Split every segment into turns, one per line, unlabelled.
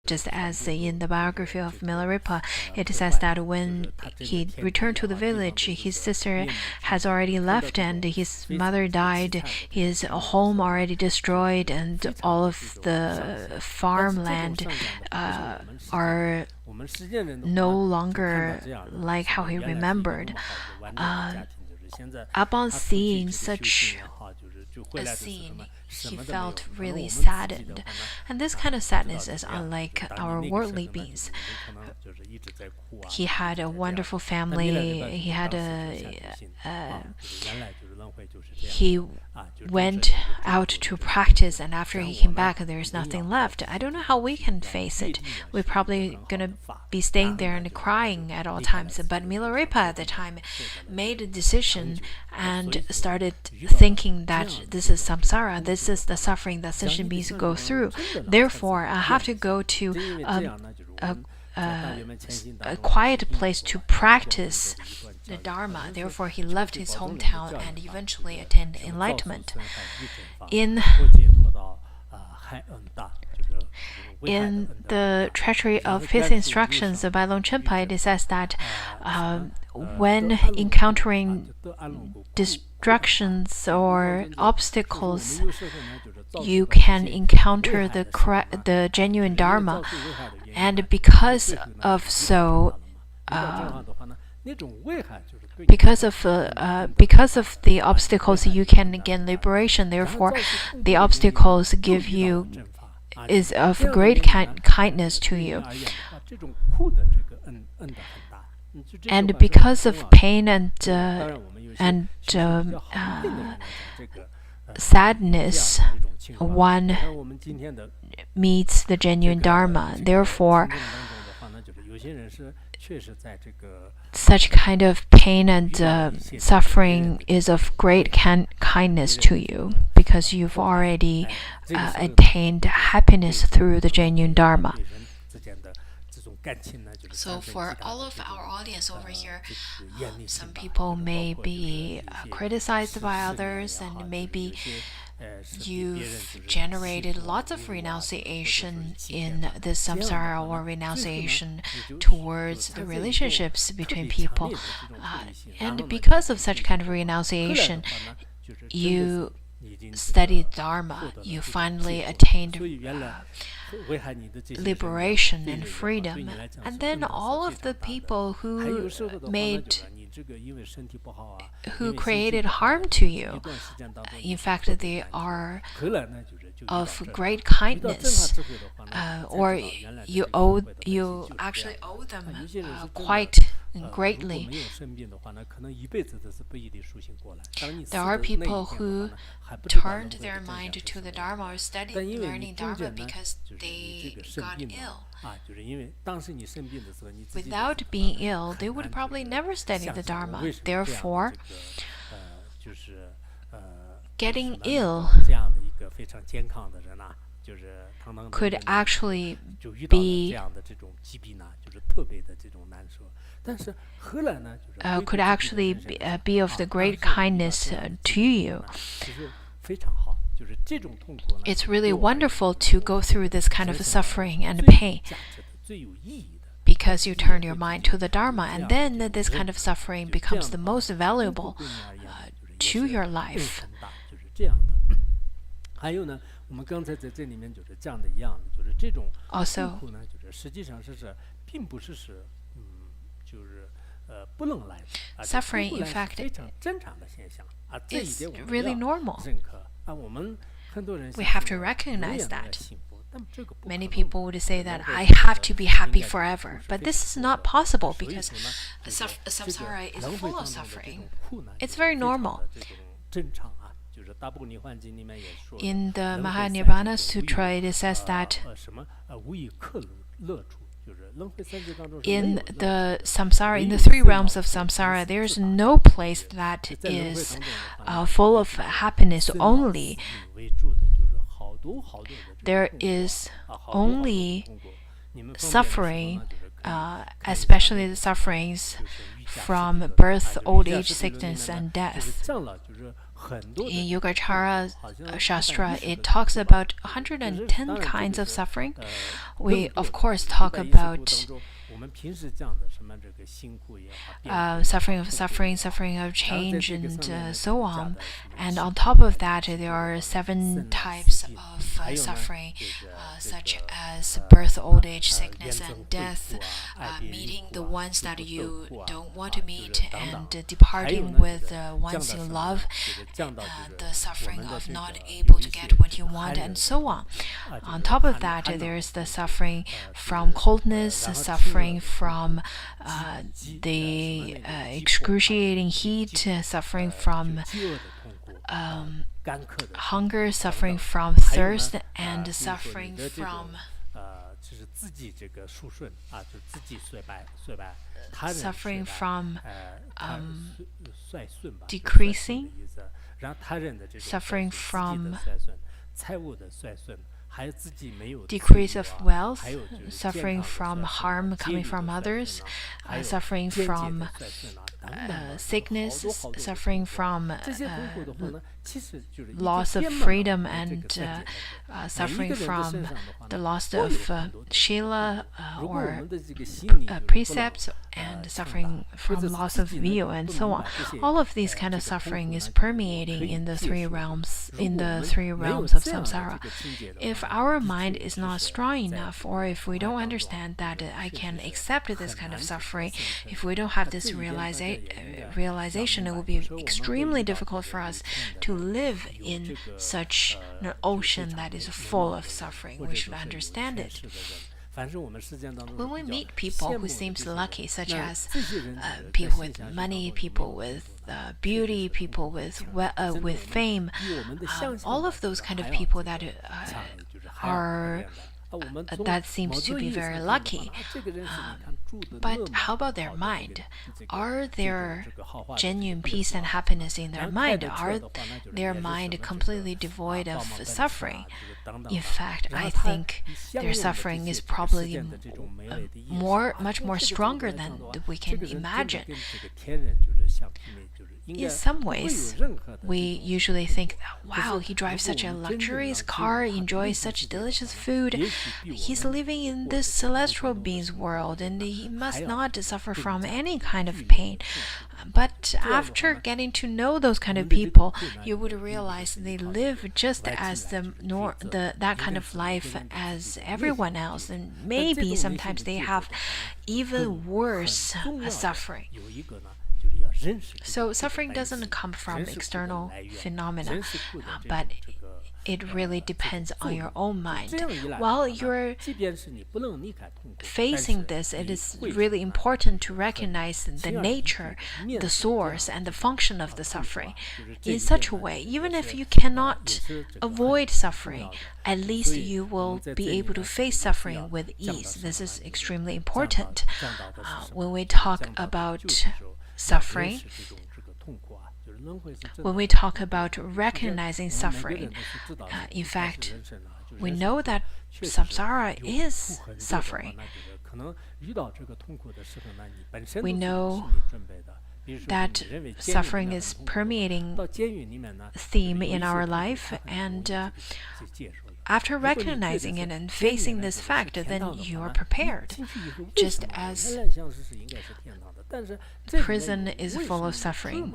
just as in the biography of Milarepa, it says that when he returned to the village, his sister has already left and his mother died, his home already destroyed, and all of the farmland are no longer like how he remembered. Upon seeing such a scene, he felt really saddened. And this kind of sadness is unlike our worldly beings. He had a wonderful family. He went out to practice, and after he came back, there's nothing left. I don't know how we can face it. We're probably gonna be staying there and crying at all times. But Milarepa at the time made a decision and started thinking that this is samsara, this is the suffering that sentient beings go through. Therefore, I have to go to a quiet place to practice the Dharma. Therefore, he left his hometown and eventually attained enlightenment. In the Treasury of Fifth Instructions by Longchenpa, it says that when encountering distractions or obstacles, you can encounter the genuine Dharma, and because of the obstacles, you can gain liberation. Therefore, the obstacles is of great kindness to you. And because of pain and sadness, one meets the genuine Dharma. Therefore, such kind of pain and suffering is of great kindness to you, because you've already attained happiness through the genuine Dharma. So for all of our audience over here, some people may be criticized by others, and maybe you've generated lots of renunciation in this samsara, or renunciation towards the relationships between people. And because of such kind of renunciation, you studied Dharma, you finally attained liberation and freedom. And then all of the people who created harm to you, in fact, they are of great kindness, or you actually owe them quite greatly. There are people who turned their mind to the Dharma or studied learning Dharma because they got ill. Without being ill, they would probably never study the Dharma. Therefore, getting ill could actually be of the great kindness to you. It's really wonderful to go through this kind of suffering and pain, because you turn your mind to the Dharma, and then this kind of suffering becomes the most valuable to your life. Also, suffering, in fact, is really normal. We have to recognize that. Many people would say that I have to be happy forever, but this is not possible, because samsara is full of suffering. It's very normal. In the Mahanirvana Sutra, it says that in the samsara, in the three realms of samsara, there is no place that is full of happiness only. There is only suffering, especially the sufferings from birth, old age, sickness, and death. In Yogacara Shastra, it talks about 110 kinds of suffering. We, of course, talk about suffering of change, and so on. And on top of that, there are 7 types of suffering, such as birth, old age, sickness, and death, meeting the ones that you don't want to meet, and departing with the ones you love, the suffering of not able to get what you want, and so on. On top of that, there's the suffering from coldness, suffering from the excruciating heat, suffering from hunger, suffering from thirst, and suffering from decreasing, suffering from decrease of wealth, suffering from harm coming from others, suffering from sickness, suffering from loss of freedom, and suffering from the loss of Shila or precepts, and suffering from loss of view, and so on. All of these kind of suffering is permeating in the 3 realms, of samsara. If our mind is not strong enough, or if we don't understand that I can accept this kind of suffering, if we don't have this realization, it will be extremely difficult for us to live in such an ocean that is full of suffering. We should understand it. When we meet people who seems lucky, such as people with money, people with beauty, people with fame, all of those kind of people that that seems to be very lucky. But how about their mind? Are there genuine peace and happiness in their mind? Are their mind completely devoid of suffering? In fact, I think their suffering is probably much more stronger than we can imagine. In some ways, we usually think that, wow, he drives such a luxurious car, enjoys such delicious food, he's living in this celestial being's world, and he must not suffer from any kind of pain. But after getting to know those kind of people, you would realize they live just as that kind of life as everyone else, and maybe sometimes they have even worse suffering. So suffering doesn't come from external phenomena, but it really depends on your own mind. While you're facing this, it is really important to recognize the nature, the source, and the function of the suffering in such a way. Even if you cannot avoid suffering, at least you will be able to face suffering with ease. This is extremely important. When we talk about suffering, when we talk about recognizing suffering, in fact, we know that samsara is suffering. We know that suffering is permeating theme in our life, and after recognizing it and facing this fact, then you are prepared. Just as prison is full of suffering.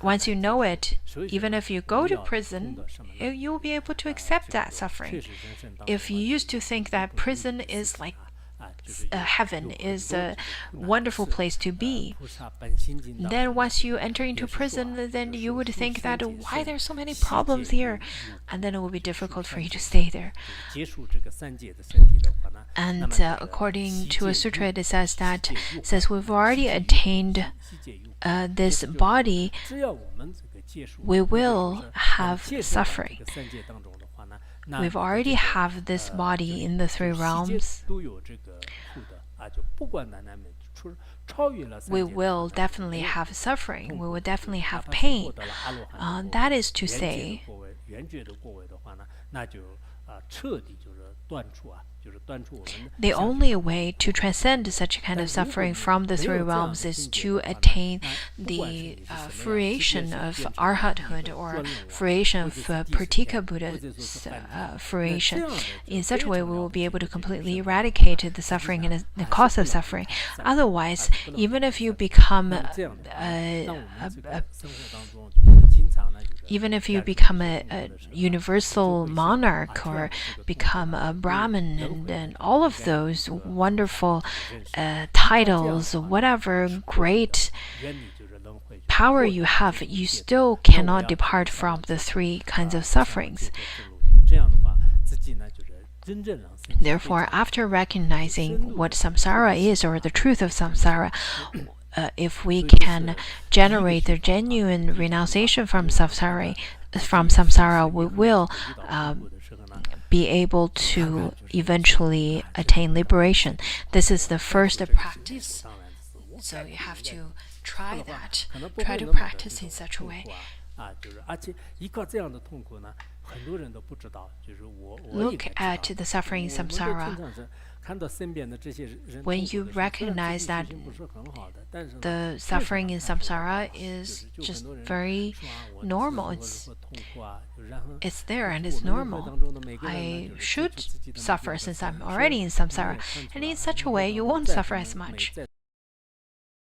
Once you know it, even if you go to prison, you'll be able to accept that suffering. If you used to think that prison is like heaven, is a wonderful place to be, then once you enter into prison, then you would think that why there's so many problems here, and then it will be difficult for you to stay there. And according to a sutra, it says that since we've already attained this body, we will have suffering. We've already have this body in the 3 realms. We will definitely have suffering. We will definitely have pain. That is to say, The only way to transcend such a kind of suffering from the three realms is to attain the fruition of arhathood, or fruition of Pratika Buddha's fruition. In such a way, we will be able to completely eradicate the suffering and the cause of suffering. Otherwise, even if you become a universal monarch, or become a Brahmin, and all of those wonderful titles, whatever great power you have, you still cannot depart from the three kinds of sufferings. Therefore, after recognizing what samsara is, or the truth of samsara, if we can generate the genuine renunciation from samsara, we will be able to eventually attain liberation. This is the first practice. So you have to try that. Try to practice in such a way. Look at the suffering in samsara. When you recognize that the suffering in samsara is just very normal, it's there and it's normal. I should suffer since I'm already in samsara. And in such a way, you won't suffer as much.